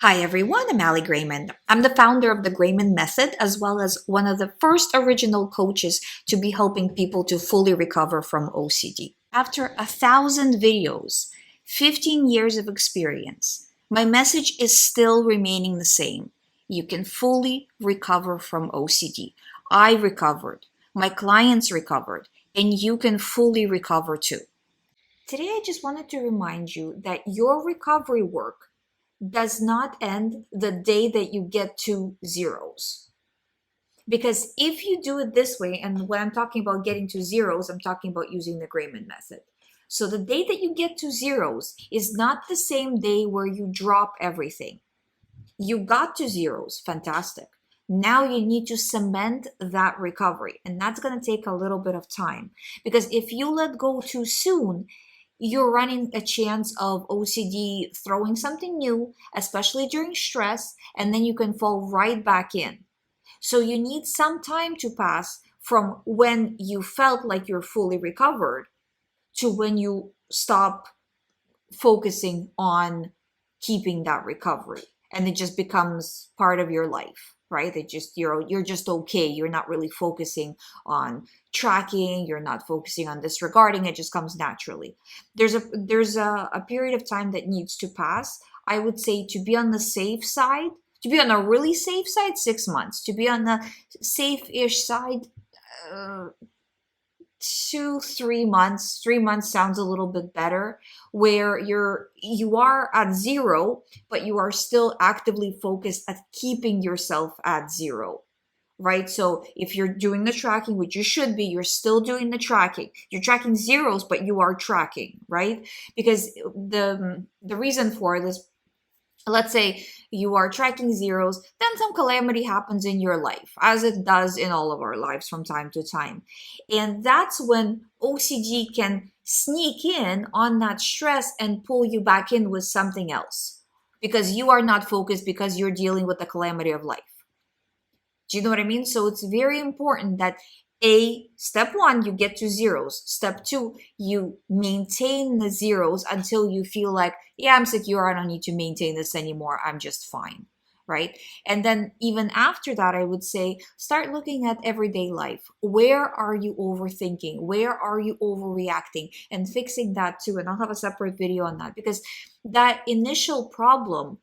Hi everyone, I'm GREYMOND. I'm the founder of the GREYMOND method, as well as one of the first original coaches to be helping people to fully recover from OCD. After 1,000 videos, 15 years of experience, my message is still remaining the same. You can fully recover from OCD. I recovered, my clients recovered, and you can fully recover too. Today, I just wanted to remind you that your recovery work does not end the day that you get to zeros. Because if you do it this way, and when I'm talking about getting to zeros, I'm talking about using the GREYMOND method. So the day that you get to zeros is not the same day where you drop everything. You got to zeros, fantastic. Now you need to cement that recovery, and that's going to take a little bit of time, because if you let go too soon, you're running a chance of OCD throwing something new, especially during stress, and then you can fall right back in. So you need some time to pass from when you felt like you're fully recovered to when you stop focusing on keeping that recovery, and it just becomes part of your life, right? You're just okay. You're not really focusing on tracking, you're not focusing on disregarding, it just comes naturally. There's a period of time that needs to pass. I would say, to be on the safe side, to be on a really safe side, 6 months. To be on the safe-ish side, uh, 2 3 months. 3 months sounds a little bit better, where you are at zero, but you are still actively focused at keeping yourself at zero, right? So if you're doing the tracking, which you should be, you're still doing the tracking. You're tracking zeros, but you are tracking, right? Because the reason for this, let's say you are tracking zeros, then some calamity happens in your life, as it does in all of our lives from time to time. And that's when OCD can sneak in on that stress and pull you back in with something else, because you are not focused, because you're dealing with the calamity of life. Do you know what I mean? So it's very important that step one, you get to zeros. Step two, you maintain the zeros until you feel like, yeah, I'm secure. I don't need to maintain this anymore. I'm just fine. Right. And then even after that, I would say, start looking at everyday life. Where are you overthinking? Where are you overreacting? And fixing that too. And I'll have a separate video on that, because that initial problem,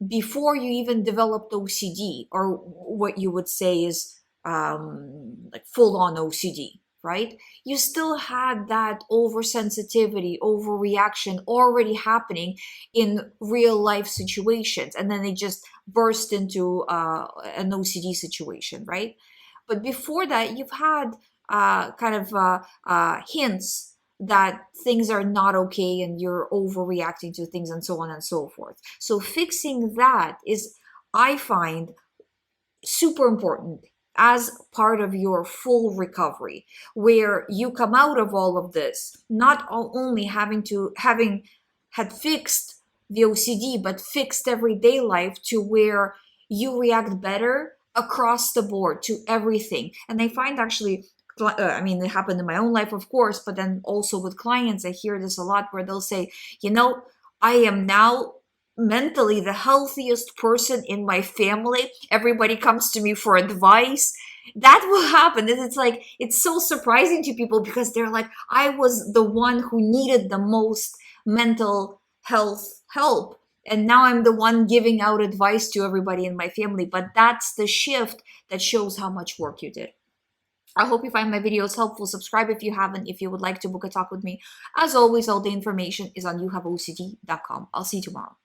before you even developed OCD, or what you would say is like full-on OCD, right? You still had that oversensitivity, overreaction already happening in real life situations, and then they just burst into an OCD situation, right? But before that, you've had hints that things are not okay and you're overreacting to things and so on and so forth. So fixing that is, I find, super important as part of your full recovery, where you come out of all of this not only having had fixed the OCD, but fixed everyday life to where you react better across the board to everything. And I find, actually, I mean, it happened in my own life, of course, but then also with clients, I hear this a lot, where they'll say, I am now mentally the healthiest person in my family. Everybody comes to me for advice. That will happen. It's like, it's so surprising to people, because they're like, I was the one who needed the most mental health help, and now I'm the one giving out advice to everybody in my family. But that's the shift that shows how much work you did. I hope you find my videos helpful. Subscribe if you haven't, if you would like to book a talk with me. As always, all the information is on youhaveocd.com. I'll see you tomorrow.